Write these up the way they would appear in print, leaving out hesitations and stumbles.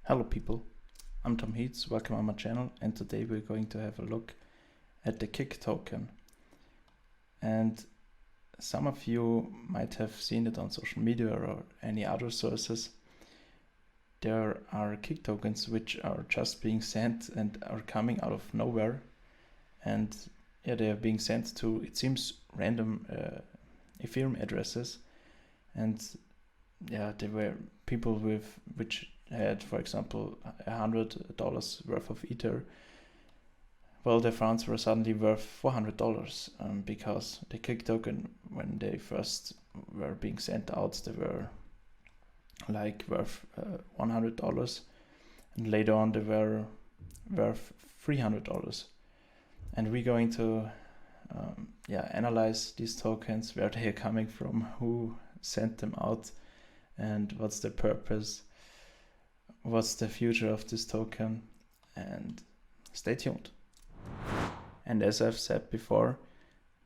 Hello people, I'm Tom Heats, welcome on my channel, and today we're going to have a look at the Kick token. And some of you might have seen it on social media or any other sources. There are Kick tokens which are just being sent and are coming out of nowhere, and they are being sent to, it seems, random Ethereum addresses. And there were people which had, for example, $100 worth of Ether. Well, their funds were suddenly worth $400 because the Kick token, when they first were being sent out, they were like worth $100, and later on they were worth $300. And we're going to analyze these tokens, where they are coming from, who sent them out, and what's the purpose, what's the future of this token, and stay tuned. And as I've said before,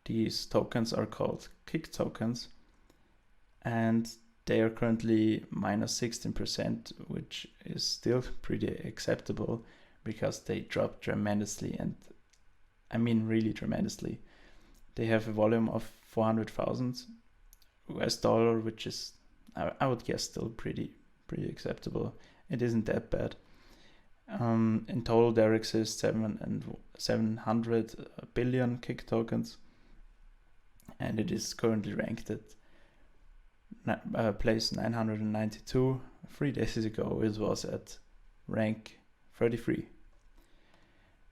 these tokens are called Kick tokens, and they are currently minus 16%, which is still pretty acceptable because they dropped tremendously, and I mean really tremendously. They have a volume of 400,000 US dollar, which is, I would guess, still pretty acceptable. It isn't that bad. In total, there exist 700 billion Kick tokens, and it is currently ranked at place 992. 3 days ago, it was at rank 33.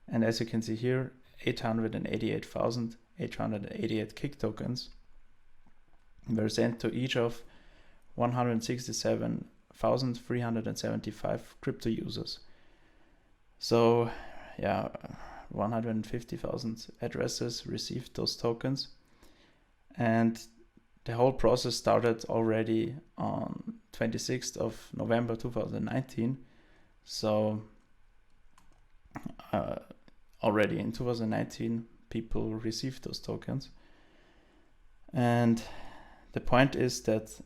And as you can see here, 888,888 Kick tokens were sent to each of 167,375 crypto users. So 150,000 addresses received those tokens, and the whole process started already on 26th of November 2019. So already in 2019 people received those tokens, and the point is that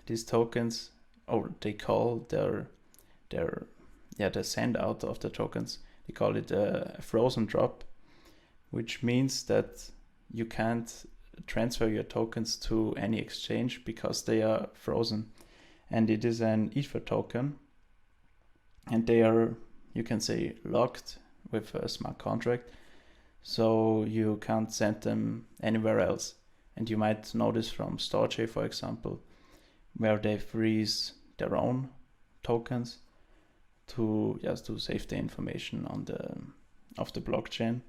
these tokens, or they call the send out of the tokens, they call it a frozen drop, which means that you can't transfer your tokens to any exchange because they are frozen. And it is an Ether token, and they are, you can say, locked with a smart contract, so you can't send them anywhere else. And you might notice from Storj, for example, where they freeze their own tokens to save the information on of the blockchain,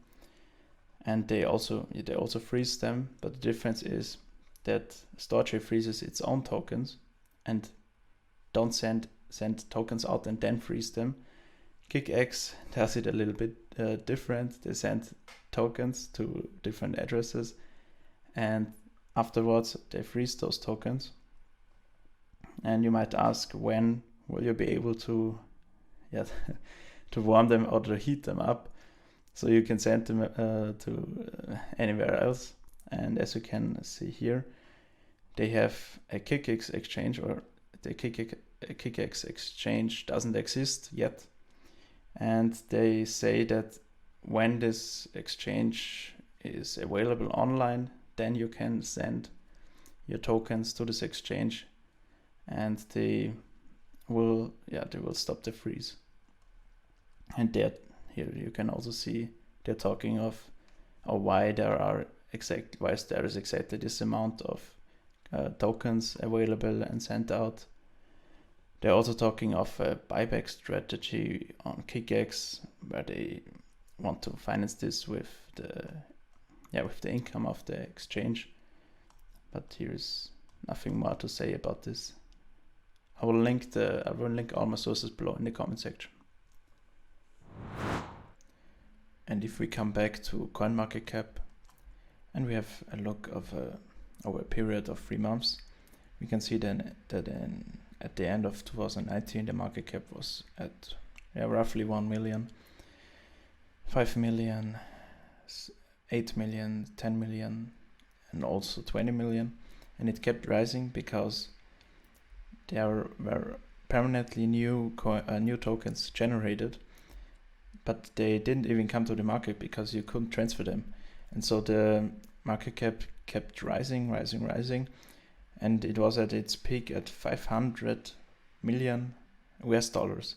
and they also freeze them. But the difference is that Storj freezes its own tokens and don't send tokens out and then freeze them. KickX does it a little bit different. They send tokens to different addresses, and afterwards they freeze those tokens. And you might ask, when will you be able to to warm them or to heat them up so you can send them to anywhere else? And as you can see here, they have a KickX exchange, or the KickX exchange doesn't exist yet. And they say that when this exchange is available online, then you can send your tokens to this exchange, and they will stop the freeze. And here you can also see they're talking of why there is exactly this amount of tokens available and sent out. They're also talking of a buyback strategy on KickX, where they want to finance this with the income of the exchange. But here's nothing more to say about this. I will link all my sources below in the comment section. And if we come back to CoinMarketCap and we have a look over a period of 3 months, we can see then that at the end of 2019 the market cap was at roughly 1 million, 5 million, 8 million, 10 million, and also 20 million. And it kept rising because there were permanently new tokens generated, but they didn't even come to the market because you couldn't transfer them. And so the market cap kept rising, and it was at its peak at 500 million US dollars.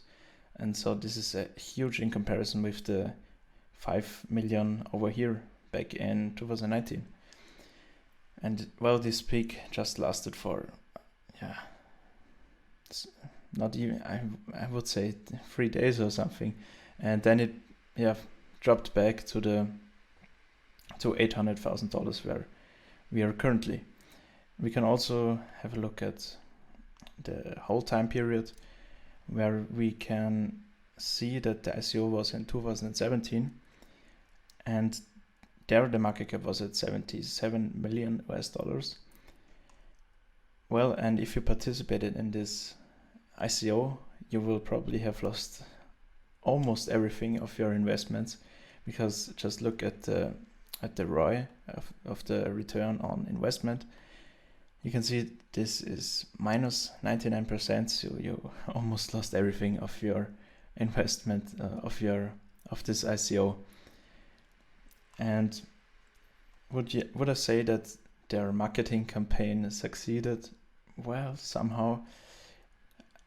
And so this is a huge in comparison with the 5 million over here back in 2019. And well, this peak just lasted for, not even, I would say 3 days or something. And then it, dropped back to $800,000 where we are currently. We can also have a look at the whole time period, where we can see that the ICO was in 2017, and there the market cap was at 77 million US dollars. Well, and if you participated in this ICO, you will probably have lost almost everything of your investments, because just look at the ROI of the return on investment. You can see this is minus 99%, so you almost lost everything of your investment of this ICO. And would I say that their marketing campaign succeeded? Well, somehow.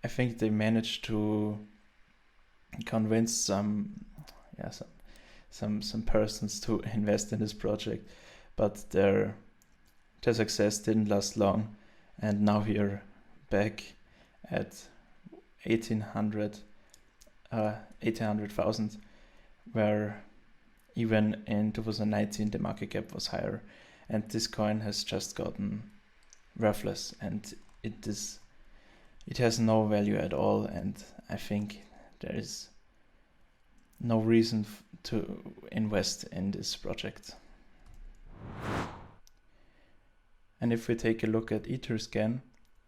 I think they managed to convince some persons to invest in this project, but their success didn't last long, and now we are back at 800,000, where even in 2019 the market cap was higher, and this coin has just gotten worthless, and it has no value at all, and I think there is no reason to invest in this project. And if we take a look at Etherscan,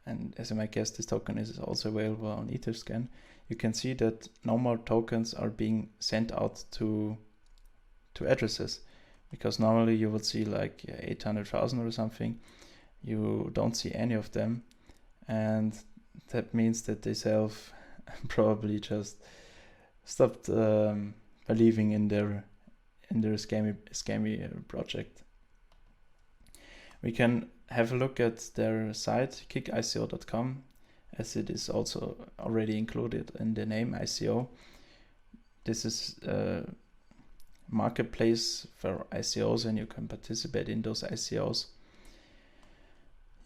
and as you might guess, this token is also available on Etherscan, you can see that no more tokens are being sent out to addresses, because normally you would see like 800,000 or something. You don't see any of them, and that means that they self probably just stopped believing in their scammy project. We can have a look at their site, kickico.com, as it is also already included in the name ICO. This is a marketplace for ICOs, and you can participate in those ICOs.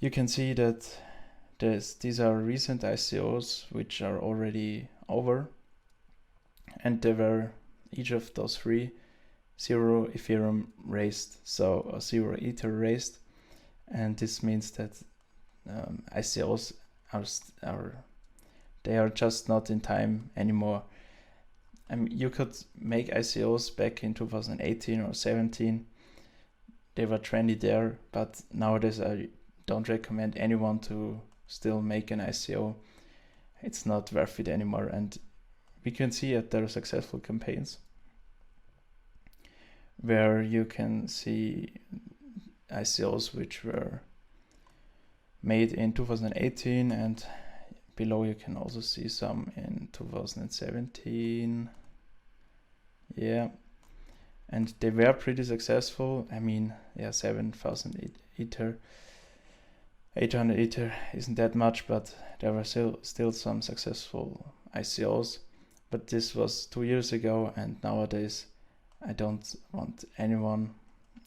You can see that these are recent ICOs which are already over, and there were each of those three 0 Ethereum raised, so 0 Ether raised, and this means that ICOs are just not in time anymore. You could make ICOs back in 2018 or 17. They were trendy there, but nowadays I don't recommend anyone to still make an ICO. It's not worth it anymore, and we can see that there are successful campaigns where you can see ICOs which were made in 2018, and below you can also see some in 2017. And they were pretty successful. 7,000 Ether, 800 Ether isn't that much, but there were still some successful ICOs. But this was 2 years ago, and nowadays I don't want anyone,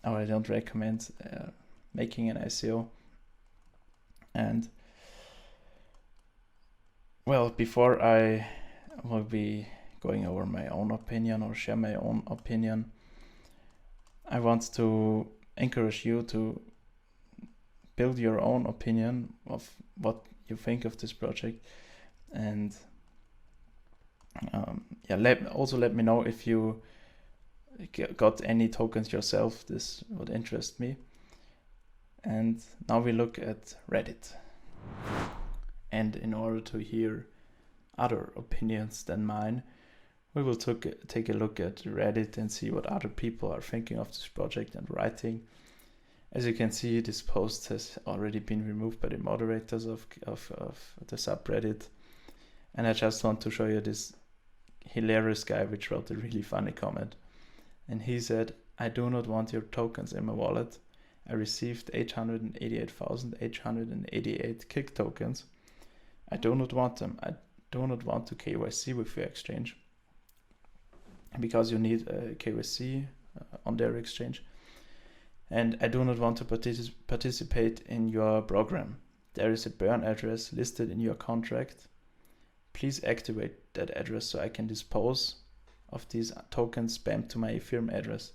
or I don't recommend making an ICO. And well, before I will be going over my own opinion or share my own opinion, I want to encourage you to build your own opinion of what you think of this project, and let me know if you got any tokens yourself. This would interest me. And now we look at Reddit, and in order to hear other opinions than mine, we will take a look at Reddit and see what other people are thinking of this project and writing. As you can see, this post has already been removed by the moderators of the subreddit, And I just want to show you this hilarious guy which wrote a really funny comment. And he said, "I do not want your tokens in my wallet. I received 888,888 Kicktokens. I do not want them. I do not want to KYC with your exchange, because you need a KYC on their exchange. And I do not want to participate in your program. There is a burn address listed in your contract. Please activate that address so I can dispose of these tokens spammed to my Ethereum address."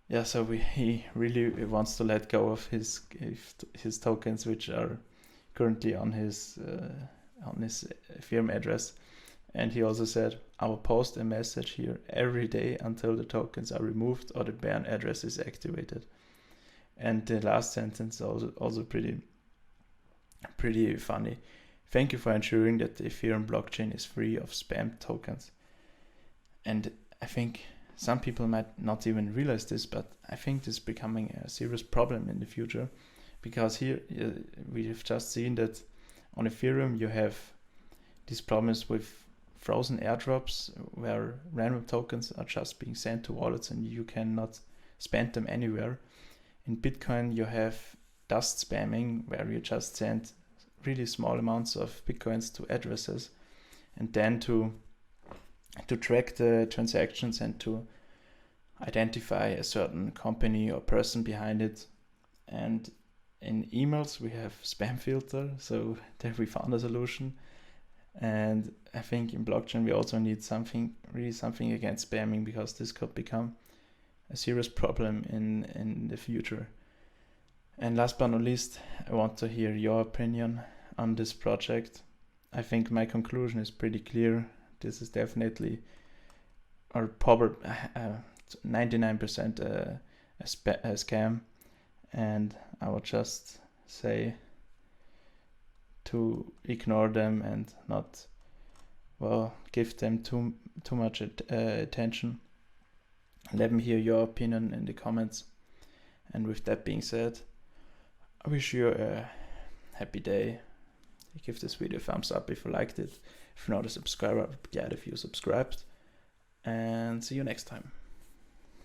Yeah, so he really wants to let go of his tokens, which are currently on his Ethereum address. And he also said, "I will post a message here every day until the tokens are removed or the ban address is activated." And the last sentence also pretty funny. "Thank you for ensuring that the Ethereum blockchain is free of spam tokens." And I think some people might not even realize this, but I think this is becoming a serious problem in the future, because here we have just seen that on Ethereum you have these problems with frozen airdrops where random tokens are just being sent to wallets and you cannot spend them anywhere. In Bitcoin you have dust spamming, where you just send really small amounts of Bitcoins to addresses, and then to track the transactions and to identify a certain company or person behind it. And in emails we have spam filter, so there we found a solution. And I think in blockchain we also need something against spamming, because this could become a serious problem in the future. And last but not least, I want to hear your opinion on this project. I think my conclusion is pretty clear. This is definitely, or probably 99% a scam. And I would just say to ignore them and not, give them too much attention. Let me hear your opinion in the comments. And with that being said, I wish you a happy day. Give this video a thumbs up if you liked it. If you're not a subscriber, I'd be glad if you subscribed. And see you next time.